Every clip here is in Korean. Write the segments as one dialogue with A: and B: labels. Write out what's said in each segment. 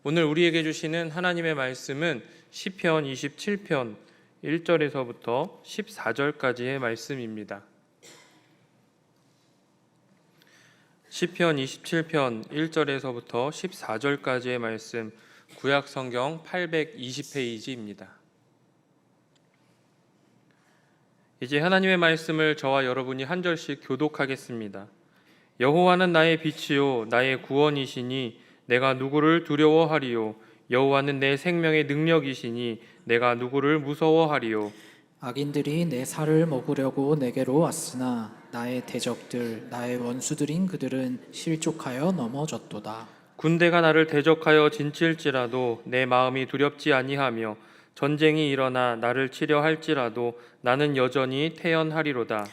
A: 오늘 우리에게 주시는 하나님의 말씀은 시편 27편 1절에서부터 14절까지의 말씀입니다. 시편 27편 1절에서부터 14절까지의 말씀, 구약 성경 820페이지입니다. 이제 하나님의 말씀을 저와 여러분이 한 절씩 교독하겠습니다. 여호와는 나의 빛이요 나의 구원이시니 내가 누구를 두려워하리요. 여호와는 내 생명의 능력이시니 내가 누구를 무서워하리요.
B: 악인들이 내 살을 먹으려고 내게로 왔으나 나의 대적들 나의 원수들인 그들은 실족하여 넘어졌도다.
A: 군대가 나를 대적하여 진칠지라도 내 마음이 두렵지 아니하며 전쟁이 일어나 나를 치려 할지라도 나는 여전히 태연하리로다.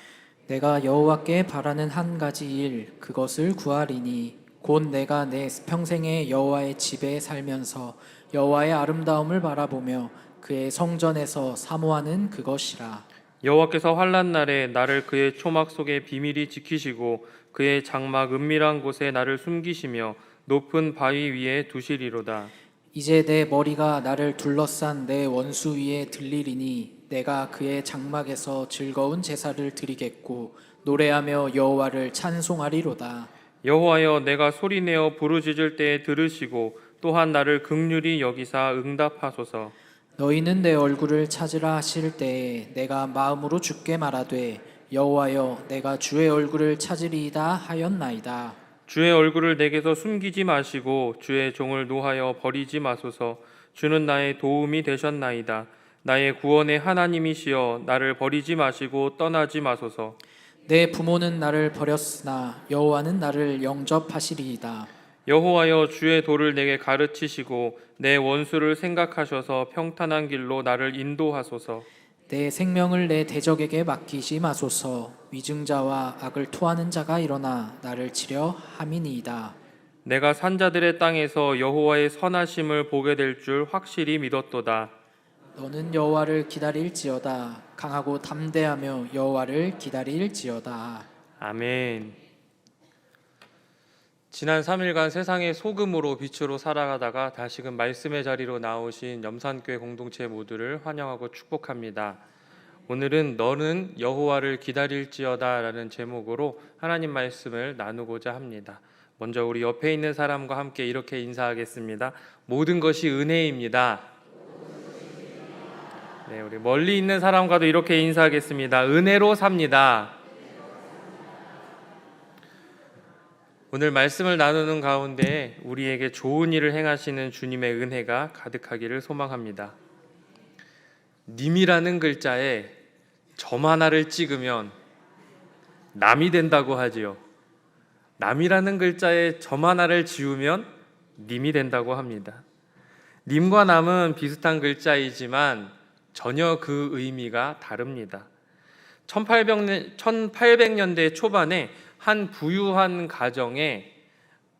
B: 내가 여호와께 바라는 한 가지 일 그것을 구하리니 곧 내가 내 평생에 여호와의 집에 살면서 여호와의 아름다움을 바라보며 그의 성전에서 사모하는 그것이라.
A: 여호와께서 환난 날에 나를 그의 초막 속에 비밀히 지키시고 그의 장막 은밀한 곳에 나를 숨기시며 높은 바위 위에 두시리로다.
B: 이제 내 머리가 나를 둘러싼 내 원수 위에 들리리니 내가 그의 장막에서 즐거운 제사를 드리겠고 노래하며 여호와를 찬송하리로다.
A: 여호와여, 내가 소리내어 부르짖을 때에 들으시고 또한 나를 긍휼히 여기사 응답하소서.
B: 너희는 내 얼굴을 찾으라 하실 때에 내가 마음으로 주께 말하되 여호와여 내가 주의 얼굴을 찾으리이다 하였나이다.
A: 주의 얼굴을 내게서 숨기지 마시고 주의 종을 노하여 버리지 마소서. 주는 나의 도움이 되셨나이다. 나의 구원의 하나님이시여 나를 버리지 마시고 떠나지 마소서.
B: 내 부모는 나를 버렸으나 여호와는 나를 영접하시리이다.
A: 여호와여, 주의 도를 내게 가르치시고 내 원수를 생각하셔서 평탄한 길로 나를 인도하소서.
B: 내 생명을 내 대적에게 맡기지 마소서. 위증자와 악을 토하는 자가 일어나 나를 치려 함이니이다.
A: 내가 산자들의 땅에서 여호와의 선하심을 보게 될 줄 확실히 믿었도다.
B: 너는 여호와를 기다릴지어다. 강하고 담대하며 여호와를 기다릴지어다.
A: 아멘. 지난 3일간 세상의 소금으로 빛으로 살아가다가 다시금 말씀의 자리로 나오신 염산교회 공동체 모두를 환영하고 축복합니다. 오늘은 너는 여호와를 기다릴지어다 라는 제목으로 하나님 말씀을 나누고자 합니다. 먼저 우리 옆에 있는 사람과 함께 이렇게 인사하겠습니다. 모든 것이 은혜입니다. 네, 우리 멀리 있는 사람과도 이렇게 인사하겠습니다. 은혜로 삽니다. 오늘 말씀을 나누는 가운데 우리에게 좋은 일을 행하시는 주님의 은혜가 가득하기를 소망합니다. 님이라는 글자에 점 하나를 찍으면 남이 된다고 하지요. 남이라는 글자에 점 하나를 지우면 님이 된다고 합니다. 님과 남은 비슷한 글자이지만 전혀 그 의미가 다릅니다. 1800년대 초반에 한 부유한 가정에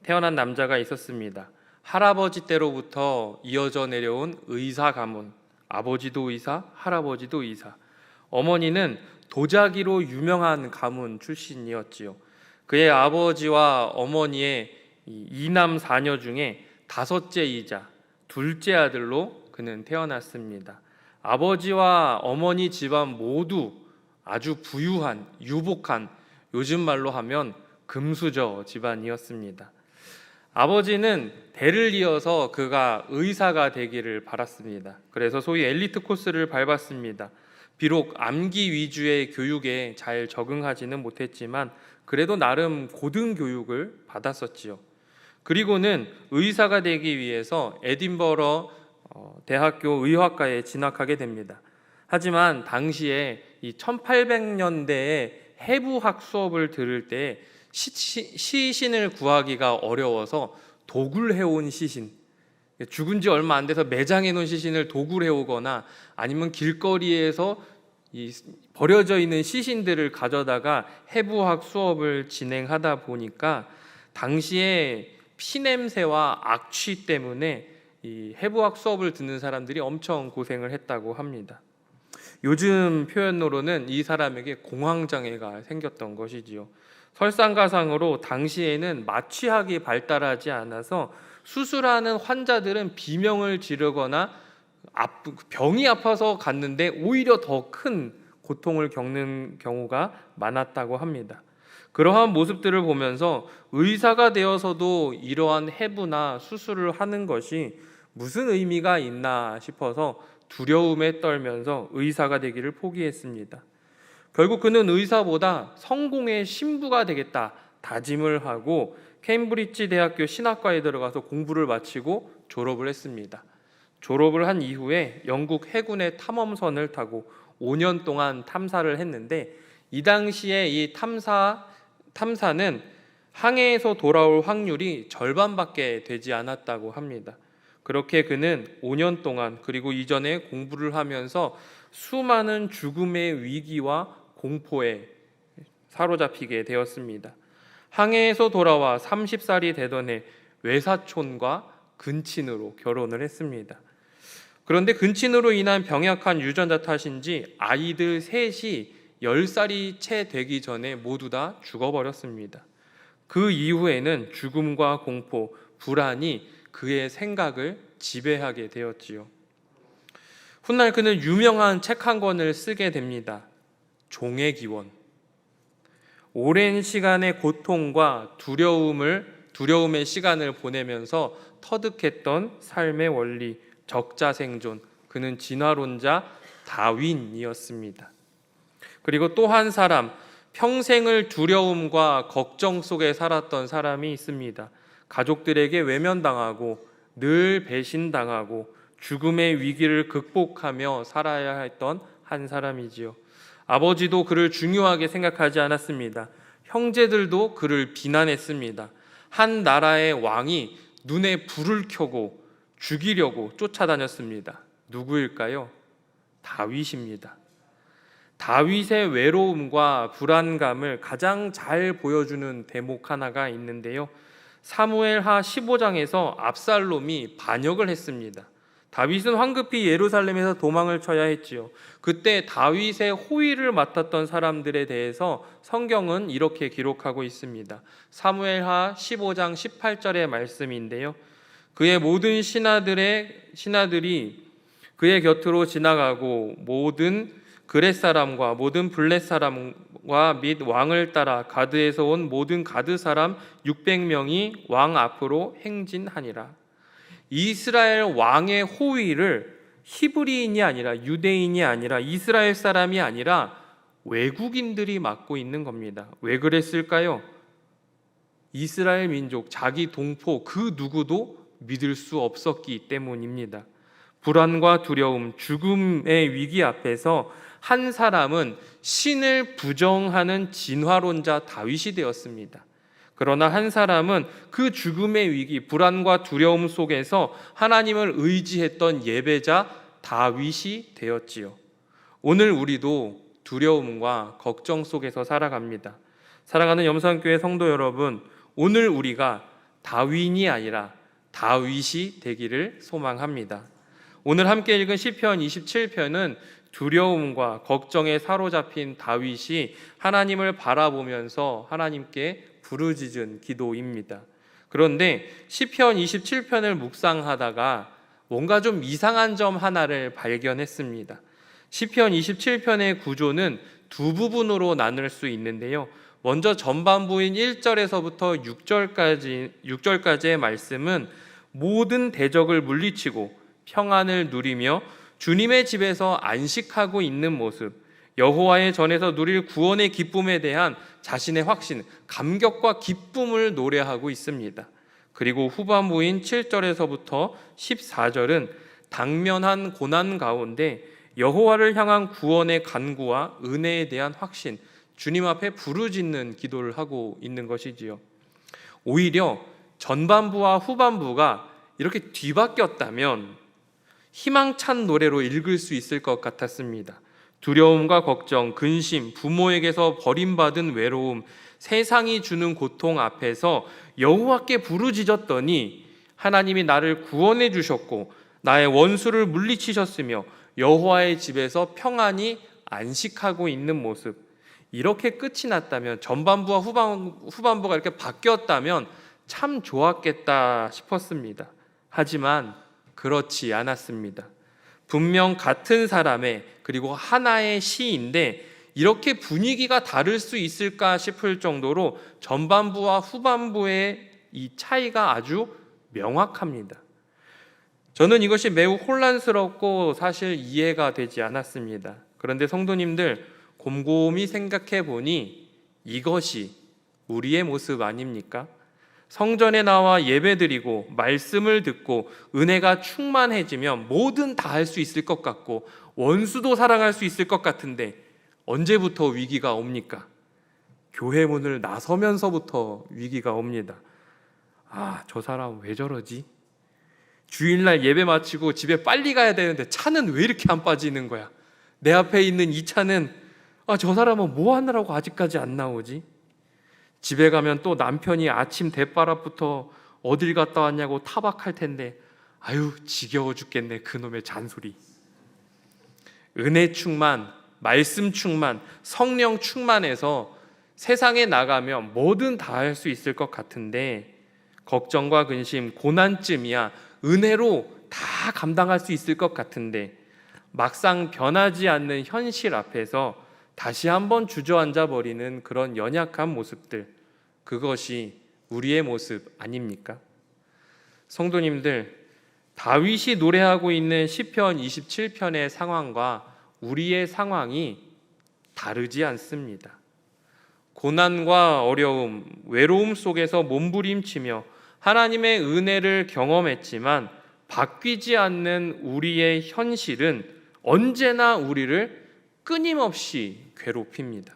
A: 태어난 남자가 있었습니다. 할아버지 때로부터 이어져 내려온 의사 가문, 아버지도 의사, 할아버지도 의사. 어머니는 도자기로 유명한 가문 출신이었지요. 그의 아버지와 어머니의 이남 사녀 중에 다섯째이자 둘째 아들로 그는 태어났습니다. 아버지와 어머니 집안 모두 아주 부유한, 유복한, 요즘 말로 하면 금수저 집안이었습니다. 아버지는 대를 이어서 그가 의사가 되기를 바랐습니다. 그래서 소위 엘리트 코스를 밟았습니다. 비록 암기 위주의 교육에 잘 적응하지는 못했지만 그래도 나름 고등교육을 받았었지요. 그리고는 의사가 되기 위해서 에딘버러 대학교 의학과에 진학하게 됩니다. 하지만 당시에 이 1800년대에 해부학 수업을 들을 때 시신을 구하기가 어려워서 도굴 해온 시신, 죽은 지 얼마 안 돼서 매장해 놓은 시신을 도굴해 오거나 아니면 길거리에서 버려져 있는 시신들을 가져다가 해부학 수업을 진행하다 보니까 당시에 피냄새와 악취 때문에 이 해부학 수업을 듣는 사람들이 엄청 고생을 했다고 합니다. 요즘 표현으로는 이 사람에게 공황장애가 생겼던 것이지요. 설상가상으로 당시에는 마취학이 발달하지 않아서 수술하는 환자들은 비명을 지르거나 병이 아파서 갔는데 오히려 더 큰 고통을 겪는 경우가 많았다고 합니다. 그러한 모습들을 보면서 의사가 되어서도 이러한 해부나 수술을 하는 것이 무슨 의미가 있나 싶어서 두려움에 떨면서 의사가 되기를 포기했습니다. 결국 그는 의사보다 성공의 신부가 되겠다 다짐을 하고 케임브리지 대학교 신학과에 들어가서 공부를 마치고 졸업을 했습니다. 졸업을 한 이후에 영국 해군의 탐험선을 타고 5년 동안 탐사를 했는데, 이 당시에 이 탐사는 항해에서 돌아올 확률이 절반밖에 되지 않았다고 합니다. 그렇게 그는 5년 동안, 그리고 이전에 공부를 하면서 수많은 죽음의 위기와 공포에 사로잡히게 되었습니다. 항해에서 돌아와 30살이 되던 해 외사촌과 근친으로 결혼을 했습니다. 그런데 근친으로 인한 병약한 유전자 탓인지 아이들 셋이 10살이 채 되기 전에 모두 다 죽어버렸습니다. 그 이후에는 죽음과 공포, 불안이 그의 생각을 지배하게 되었지요. 훗날 그는 유명한 책 한 권을 쓰게 됩니다. 종의 기원. 오랜 시간의 고통과 두려움의 시간을 보내면서 터득했던 삶의 원리, 적자생존. 그는 진화론자 다윈이었습니다. 그리고 또 한 사람, 평생을 두려움과 걱정 속에 살았던 사람이 있습니다. 가족들에게 외면당하고 늘 배신당하고 죽음의 위기를 극복하며 살아야 했던 한 사람이지요. 아버지도 그를 중요하게 생각하지 않았습니다. 형제들도 그를 비난했습니다. 한 나라의 왕이 눈에 불을 켜고 죽이려고 쫓아다녔습니다. 누구일까요? 다윗입니다. 다윗의 외로움과 불안감을 가장 잘 보여주는 대목 하나가 있는데요. 사무엘하 15장에서 압살롬이 반역을 했습니다. 다윗은 황급히 예루살렘에서 도망을 쳐야 했지요. 그때 다윗의 호위를 맡았던 사람들에 대해서 성경은 이렇게 기록하고 있습니다. 사무엘하 15장 18절의 말씀인데요. 그의 모든 신하들이 그의 곁으로 지나가고 모든 그렛 사람과 모든 블렛 사람과 및 왕을 따라 가드에서 온 모든 가드 사람 600명이 왕 앞으로 행진하니라. 이스라엘 왕의 호위를 히브리인이 아니라 유대인이 아니라 이스라엘 사람이 아니라 외국인들이 맡고 있는 겁니다. 왜 그랬을까요? 이스라엘 민족, 자기 동포 그 누구도 믿을 수 없었기 때문입니다. 불안과 두려움, 죽음의 위기 앞에서 한 사람은 신을 부정하는 진화론자 다윗이 되었습니다. 그러나 한 사람은 그 죽음의 위기, 불안과 두려움 속에서 하나님을 의지했던 예배자 다윗이 되었지요. 오늘 우리도 두려움과 걱정 속에서 살아갑니다. 사랑하는 염산교회 성도 여러분, 오늘 우리가 다윈이 아니라 다윗이 되기를 소망합니다. 오늘 함께 읽은 시편 27편은 두려움과 걱정에 사로잡힌 다윗이 하나님을 바라보면서 하나님께 부르짖은 기도입니다. 그런데 시편 27편을 묵상하다가 뭔가 좀 이상한 점 하나를 발견했습니다. 시편 27편의 구조는 두 부분으로 나눌 수 있는데요. 먼저 전반부인 1절에서부터 6절까지의 말씀은 모든 대적을 물리치고 평안을 누리며 주님의 집에서 안식하고 있는 모습, 여호와의 전에서 누릴 구원의 기쁨에 대한 자신의 확신, 감격과 기쁨을 노래하고 있습니다. 그리고 후반부인 7절에서부터 14절은 당면한 고난 가운데 여호와를 향한 구원의 간구와 은혜에 대한 확신, 주님 앞에 부르짖는 기도를 하고 있는 것이지요. 오히려 전반부와 후반부가 이렇게 뒤바뀌었다면 희망찬 노래로 읽을 수 있을 것 같았습니다. 두려움과 걱정, 근심, 부모에게서 버림받은 외로움, 세상이 주는 고통 앞에서 여호와께 부르짖었더니 하나님이 나를 구원해 주셨고 나의 원수를 물리치셨으며 여호와의 집에서 평안히 안식하고 있는 모습, 이렇게 끝이 났다면, 전반부와 후반부가 이렇게 바뀌었다면 참 좋았겠다 싶었습니다. 하지만 그렇지 않았습니다. 분명 같은 사람의 그리고 하나의 시인데 이렇게 분위기가 다를 수 있을까 싶을 정도로 전반부와 후반부의 이 차이가 아주 명확합니다. 저는 이것이 매우 혼란스럽고 사실 이해가 되지 않았습니다. 그런데 성도님들, 곰곰이 생각해 보니 이것이 우리의 모습 아닙니까? 성전에 나와 예배드리고 말씀을 듣고 은혜가 충만해지면 뭐든 다 할 수 있을 것 같고 원수도 사랑할 수 있을 것 같은데 언제부터 위기가 옵니까? 교회 문을 나서면서부터 위기가 옵니다. 저 사람 왜 저러지? 주일날 예배 마치고 집에 빨리 가야 되는데 차는 왜 이렇게 안 빠지는 거야? 내 앞에 있는 이 차는 저 사람은 뭐 하느라고 아직까지 안 나오지? 집에 가면 또 남편이 아침 대바랍부터 어딜 갔다 왔냐고 타박할 텐데 지겨워 죽겠네, 그놈의 잔소리. 은혜 충만, 말씀 충만, 성령 충만해서 세상에 나가면 뭐든 다 할 수 있을 것 같은데 걱정과 근심, 고난쯤이야 은혜로 다 감당할 수 있을 것 같은데 막상 변하지 않는 현실 앞에서 다시 한번 주저앉아 버리는 그런 연약한 모습들, 그것이 우리의 모습 아닙니까? 성도님들, 다윗이 노래하고 있는 시편 27편의 상황과 우리의 상황이 다르지 않습니다. 고난과 어려움, 외로움 속에서 몸부림치며 하나님의 은혜를 경험했지만 바뀌지 않는 우리의 현실은 언제나 우리를 끊임없이 괴롭힙니다.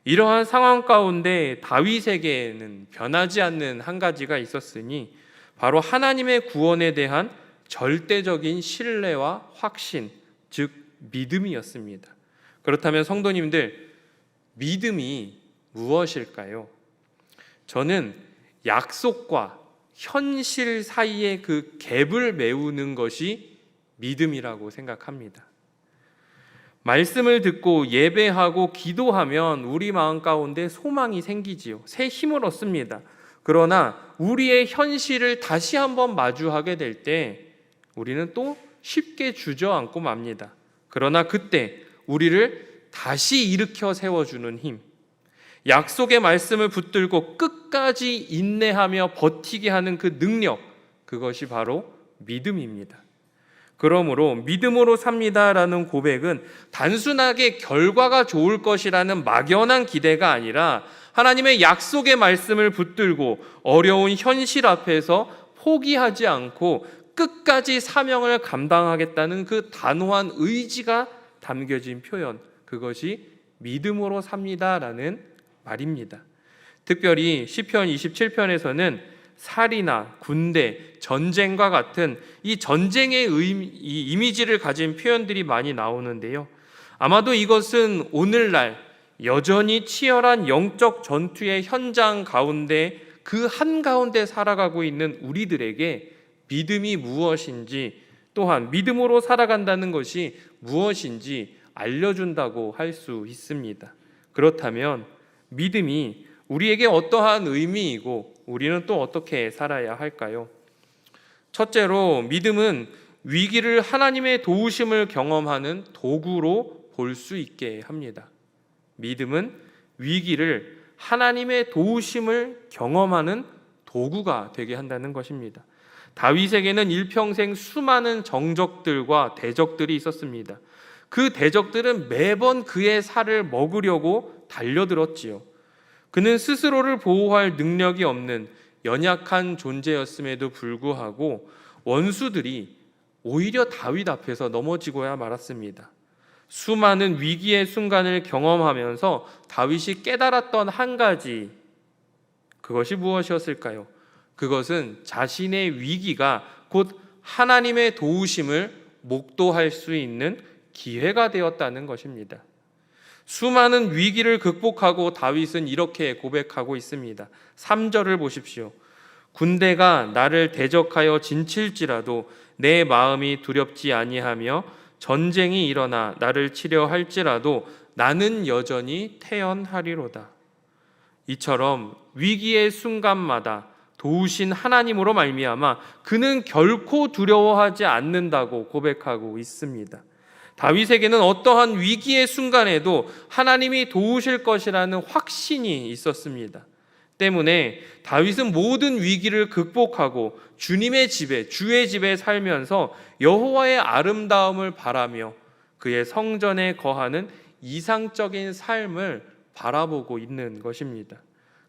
A: 이러한 상황 가운데 다윗에게는 변하지 않는 한 가지가 있었으니 바로 하나님의 구원에 대한 절대적인 신뢰와 확신, 즉 믿음이었습니다. 그렇다면 성도님들, 믿음이 무엇일까요? 저는 약속과 현실 사이의 그 갭을 메우는 것이 믿음이라고 생각합니다. 말씀을 듣고 예배하고 기도하면 우리 마음 가운데 소망이 생기지요. 새 힘을 얻습니다. 그러나 우리의 현실을 다시 한번 마주하게 될 때 우리는 또 쉽게 주저앉고 맙니다. 그러나 그때 우리를 다시 일으켜 세워주는 힘, 약속의 말씀을 붙들고 끝까지 인내하며 버티게 하는 그 능력, 그것이 바로 믿음입니다. 그러므로 믿음으로 삽니다라는 고백은 단순하게 결과가 좋을 것이라는 막연한 기대가 아니라 하나님의 약속의 말씀을 붙들고 어려운 현실 앞에서 포기하지 않고 끝까지 사명을 감당하겠다는 그 단호한 의지가 담겨진 표현, 그것이 믿음으로 삽니다라는 말입니다. 특별히 시편 27편에서는 살이나 군대, 전쟁과 같은 이 전쟁의 이 이미지를 가진 표현들이 많이 나오는데요. 아마도 이것은 오늘날 여전히 치열한 영적 전투의 현장 가운데 그 한가운데 살아가고 있는 우리들에게 믿음이 무엇인지, 또한 믿음으로 살아간다는 것이 무엇인지 알려준다고 할 수 있습니다. 그렇다면 믿음이 우리에게 어떠한 의미이고 우리는 또 어떻게 살아야 할까요? 첫째로, 믿음은 위기를 하나님의 도우심을 경험하는 도구로 볼 수 있게 합니다. 믿음은 위기를 하나님의 도우심을 경험하는 도구가 되게 한다는 것입니다. 다윗에게는 일평생 수많은 정적들과 대적들이 있었습니다. 그 대적들은 매번 그의 살을 먹으려고 달려들었지요. 그는 스스로를 보호할 능력이 없는 연약한 존재였음에도 불구하고 원수들이 오히려 다윗 앞에서 넘어지고야 말았습니다. 수많은 위기의 순간을 경험하면서 다윗이 깨달았던 한 가지, 그것이 무엇이었을까요? 그것은 자신의 위기가 곧 하나님의 도우심을 목도할 수 있는 기회가 되었다는 것입니다. 수많은 위기를 극복하고 다윗은 이렇게 고백하고 있습니다. 3절을 보십시오. 군대가 나를 대적하여 진칠지라도 내 마음이 두렵지 아니하며 전쟁이 일어나 나를 치려 할지라도 나는 여전히 태연하리로다. 이처럼 위기의 순간마다 도우신 하나님으로 말미암아 그는 결코 두려워하지 않는다고 고백하고 있습니다. 다윗에게는 어떠한 위기의 순간에도 하나님이 도우실 것이라는 확신이 있었습니다. 때문에 다윗은 모든 위기를 극복하고 주님의 집에, 주의 집에 살면서 여호와의 아름다움을 바라며 그의 성전에 거하는 이상적인 삶을 바라보고 있는 것입니다.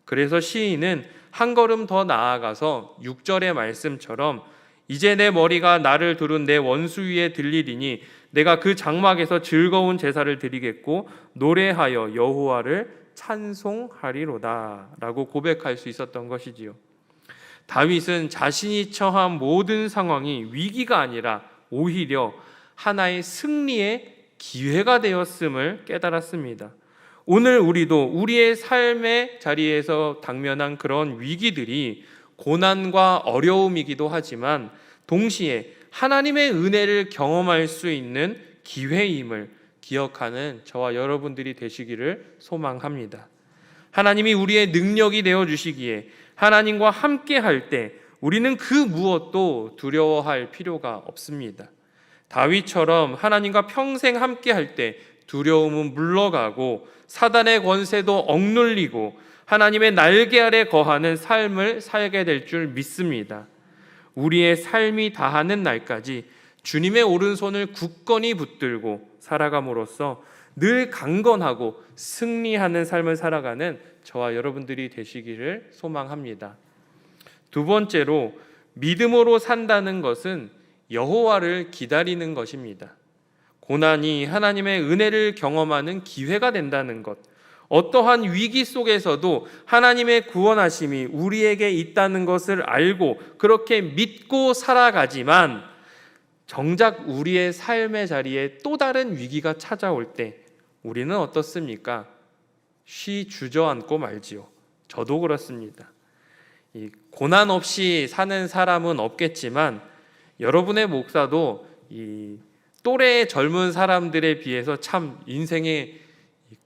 A: 그래서 시인은 한 걸음 더 나아가서 6절의 말씀처럼 이제 내 머리가 나를 두른 내 원수 위에 들리리니 내가 그 장막에서 즐거운 제사를 드리겠고 노래하여 여호와를 찬송하리로다 라고 고백할 수 있었던 것이지요. 다윗은 자신이 처한 모든 상황이 위기가 아니라 오히려 하나의 승리의 기회가 되었음을 깨달았습니다. 오늘 우리도 우리의 삶의 자리에서 당면한 그런 위기들이 고난과 어려움이기도 하지만 동시에 하나님의 은혜를 경험할 수 있는 기회임을 기억하는 저와 여러분들이 되시기를 소망합니다. 하나님이 우리의 능력이 되어주시기에 하나님과 함께 할 때 우리는 그 무엇도 두려워할 필요가 없습니다. 다윗처럼 하나님과 평생 함께 할 때 두려움은 물러가고 사단의 권세도 억눌리고 하나님의 날개 아래 거하는 삶을 살게 될 줄 믿습니다. 우리의 삶이 다하는 날까지 주님의 오른손을 굳건히 붙들고 살아감으로써 늘 강건하고 승리하는 삶을 살아가는 저와 여러분들이 되시기를 소망합니다. 두 번째로 믿음으로 산다는 것은 여호와를 기다리는 것입니다. 고난이 하나님의 은혜를 경험하는 기회가 된다는 것, 어떠한 위기 속에서도 하나님의 구원하심이 우리에게 있다는 것을 알고 그렇게 믿고 살아가지만 정작 우리의 삶의 자리에 또 다른 위기가 찾아올 때 우리는 어떻습니까? 쉬 주저앉고 말지요. 저도 그렇습니다. 이 고난 없이 사는 사람은 없겠지만 여러분의 목사도 이 또래의 젊은 사람들에 비해서 참 인생에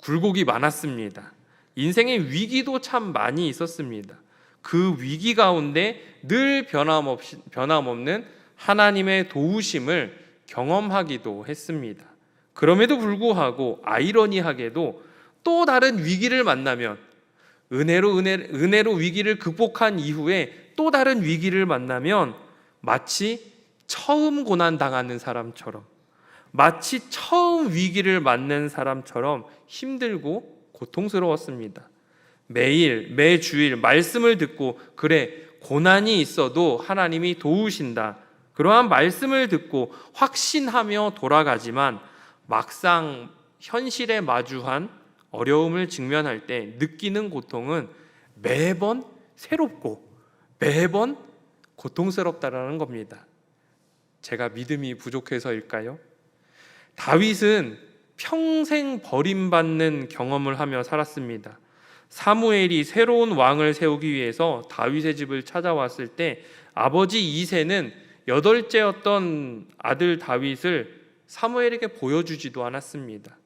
A: 굴곡이 많았습니다. 인생의 위기도 참 많이 있었습니다. 그 위기 가운데 늘 변함없는 하나님의 도우심을 경험하기도 했습니다. 그럼에도 불구하고 아이러니하게도 또 다른 위기를 만나면 은혜로 위기를 극복한 이후에 또 다른 위기를 만나면 마치 처음 고난 당하는 사람처럼 마치 처음 위기를 맞는 사람처럼 힘들고 고통스러웠습니다. 매주일 말씀을 듣고 그래 고난이 있어도 하나님이 도우신다. 그러한 말씀을 듣고 확신하며 돌아가지만 막상 현실에 마주한 어려움을 직면할 때 느끼는 고통은 매번 새롭고 매번 고통스럽다라는 겁니다. 제가 믿음이 부족해서일까요? 다윗은 평생 버림받는 경험을 하며 살았습니다. 사무엘이 새로운 왕을 세우기 위해서 다윗의 집을 찾아왔을 때 아버지 이새는 8째였던 아들 다윗을 사무엘에게 보여주지도 않았습니다.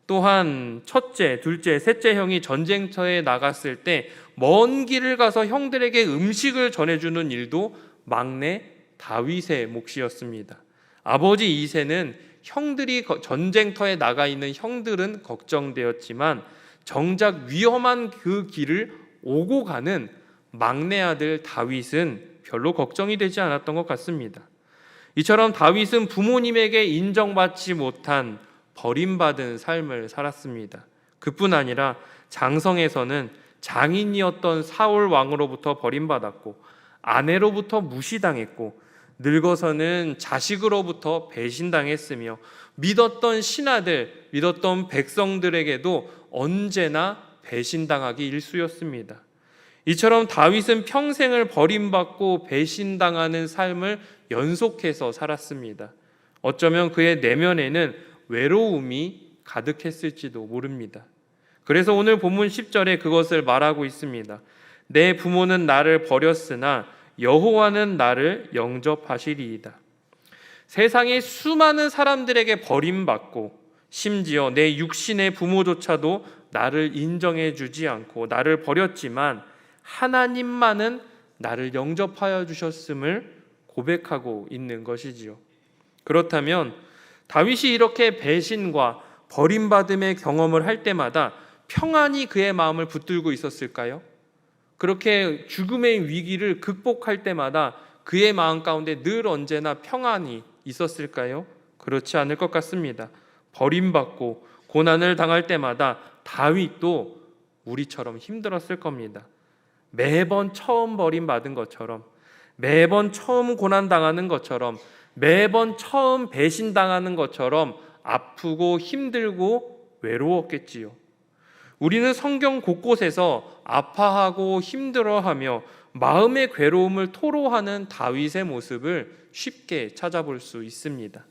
A: 또한 첫째, 둘째, 셋째 형이 전쟁터에 나갔을 때 먼 길을 가서 형들에게 음식을 전해주는 일도 막내 다윗의 몫이었습니다. 아버지 이새는 형들이 전쟁터에 나가 있는 형들은 걱정되었지만 정작 위험한 그 길을 오고 가는 막내 아들 다윗은 별로 걱정이 되지 않았던 것 같습니다. 이처럼 다윗은 부모님에게 인정받지 못한 버림받은 삶을 살았습니다. 그뿐 아니라 장성에서는 장인이었던 사울 왕으로부터 버림받았고 아내로부터 무시당했고 늙어서는 자식으로부터 배신당했으며 믿었던 신하들, 믿었던 백성들에게도 언제나 배신당하기 일쑤였습니다. 이처럼 다윗은 평생을 버림받고 배신당하는 삶을 연속해서 살았습니다. 어쩌면 그의 내면에는 외로움이 가득했을지도 모릅니다. 그래서 오늘 본문 10절에 그것을 말하고 있습니다. 내 부모는 나를 버렸으나 여호와는 나를 영접하시리이다. 세상의 수많은 사람들에게 버림받고 심지어 내 육신의 부모조차도 나를 인정해 주지 않고 나를 버렸지만 하나님만은 나를 영접하여 주셨음을 고백하고 있는 것이지요. 그렇다면 다윗이 이렇게 배신과 버림받음의 경험을 할 때마다 평안히 그의 마음을 붙들고 있었을까요? 그렇게 죽음의 위기를 극복할 때마다 그의 마음 가운데 늘 언제나 평안이 있었을까요? 그렇지 않을 것 같습니다. 버림받고 고난을 당할 때마다 다윗도 우리처럼 힘들었을 겁니다. 매번 처음 버림받은 것처럼, 매번 처음 고난당하는 것처럼, 매번 처음 배신당하는 것처럼 아프고 힘들고 외로웠겠지요. 우리는 성경 곳곳에서 아파하고 힘들어하며 마음의 괴로움을 토로하는 다윗의 모습을 쉽게 찾아볼 수 있습니다.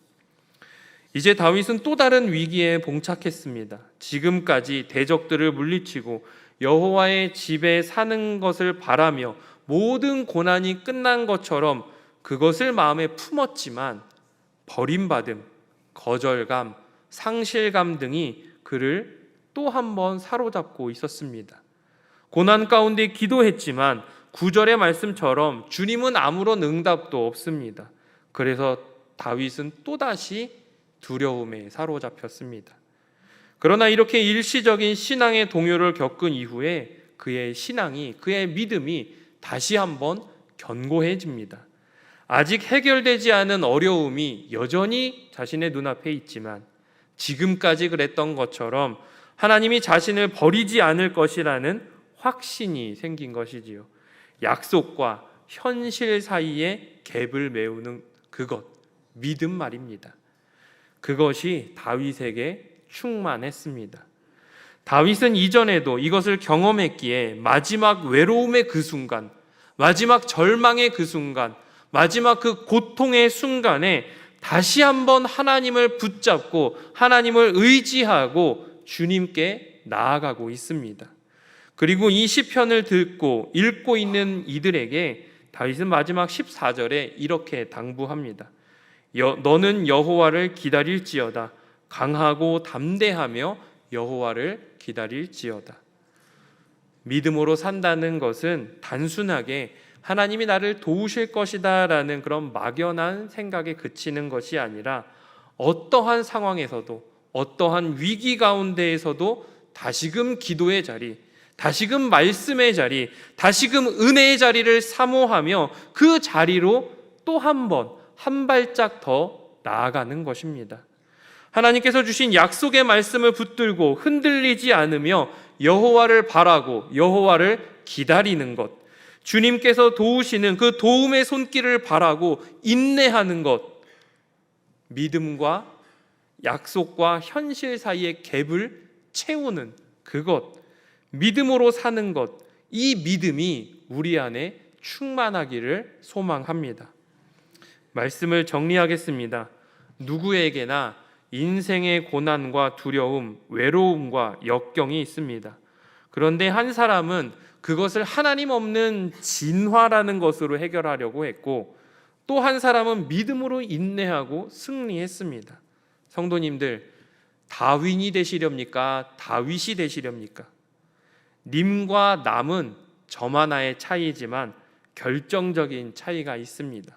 A: 이제 다윗은 또 다른 위기에 봉착했습니다. 지금까지 대적들을 물리치고 여호와의 집에 사는 것을 바라며 모든 고난이 끝난 것처럼 그것을 마음에 품었지만 버림받음, 거절감, 상실감 등이 그를 또 한 번 사로잡고 있었습니다. 고난 가운데 기도했지만 9절의 말씀처럼 주님은 아무런 응답도 없습니다. 그래서 다윗은 또다시 두려움에 사로잡혔습니다. 그러나 이렇게 일시적인 신앙의 동요를 겪은 이후에 그의 신앙이, 그의 믿음이 다시 한번 견고해집니다. 아직 해결되지 않은 어려움이 여전히 자신의 눈앞에 있지만 지금까지 그랬던 것처럼 하나님이 자신을 버리지 않을 것이라는 확신이 생긴 것이지요. 약속과 현실 사이에 갭을 메우는 그것, 믿음 말입니다. 그것이 다윗에게 충만했습니다. 다윗은 이전에도 이것을 경험했기에 마지막 외로움의 그 순간, 마지막 절망의 그 순간, 마지막 그 고통의 순간에 다시 한번 하나님을 붙잡고 하나님을 의지하고 주님께 나아가고 있습니다. 그리고 이 시편을 듣고 읽고 있는 이들에게 다윗은 마지막 14절에 이렇게 당부합니다. 너는 여호와를 기다릴지어다. 강하고 담대하며 여호와를 기다릴지어다. 믿음으로 산다는 것은 단순하게 하나님이 나를 도우실 것이다 라는 그런 막연한 생각에 그치는 것이 아니라 어떠한 상황에서도, 어떠한 위기 가운데에서도 다시금 기도의 자리, 다시금 말씀의 자리, 다시금 은혜의 자리를 사모하며 그 자리로 또 한 발짝 더 나아가는 것입니다. 하나님께서 주신 약속의 말씀을 붙들고 흔들리지 않으며 여호와를 바라고 여호와를 기다리는 것, 주님께서 도우시는 그 도움의 손길을 바라고 인내하는 것, 믿음과 약속과 현실 사이의 갭을 채우는 그것, 믿음으로 사는 것, 이 믿음이 우리 안에 충만하기를 소망합니다. 말씀을 정리하겠습니다. 누구에게나 인생의 고난과 두려움, 외로움과 역경이 있습니다. 그런데 한 사람은 그것을 하나님 없는 진화라는 것으로 해결하려고 했고, 또 한 사람은 믿음으로 인내하고 승리했습니다. 성도님들, 다윈이 되시렵니까? 다윗이 되시렵니까? 님과 남은 점 하나의 차이지만 결정적인 차이가 있습니다.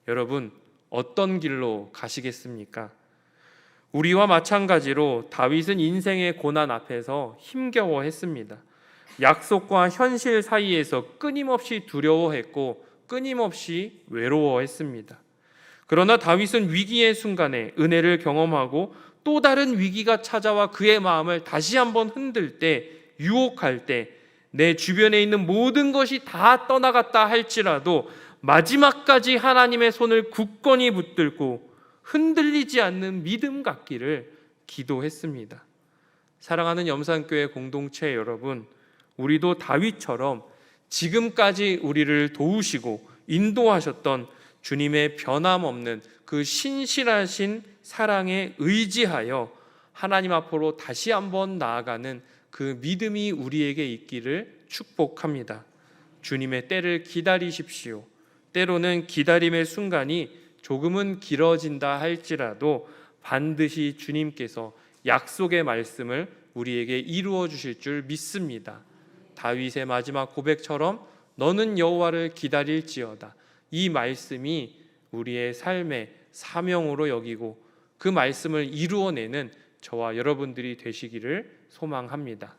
A: 여러분, 어떤 길로 가시겠습니까? 우리와 마찬가지로 다윗은 인생의 고난 앞에서 힘겨워했습니다. 약속과 현실 사이에서 끊임없이 두려워했고 끊임없이 외로워했습니다. 그러나 다윗은 위기의 순간에 은혜를 경험하고 또 다른 위기가 찾아와 그의 마음을 다시 한번 흔들 때, 유혹할 때, 내 주변에 있는 모든 것이 다 떠나갔다 할지라도 마지막까지 하나님의 손을 굳건히 붙들고 흔들리지 않는 믿음 갖기를 기도했습니다. 사랑하는 염산교회 공동체 여러분, 우리도 다윗처럼 지금까지 우리를 도우시고 인도하셨던 주님의 변함없는 그 신실하신 사랑에 의지하여 하나님 앞으로 다시 한번 나아가는 그 믿음이 우리에게 있기를 축복합니다. 주님의 때를 기다리십시오. 때로는 기다림의 순간이 조금은 길어진다 할지라도 반드시 주님께서 약속의 말씀을 우리에게 이루어 주실 줄 믿습니다. 다윗의 마지막 고백처럼 너는 여호와를 기다릴지어다. 이 말씀이 우리의 삶의 사명으로 여기고 그 말씀을 이루어내는 저와 여러분들이 되시기를 소망합니다.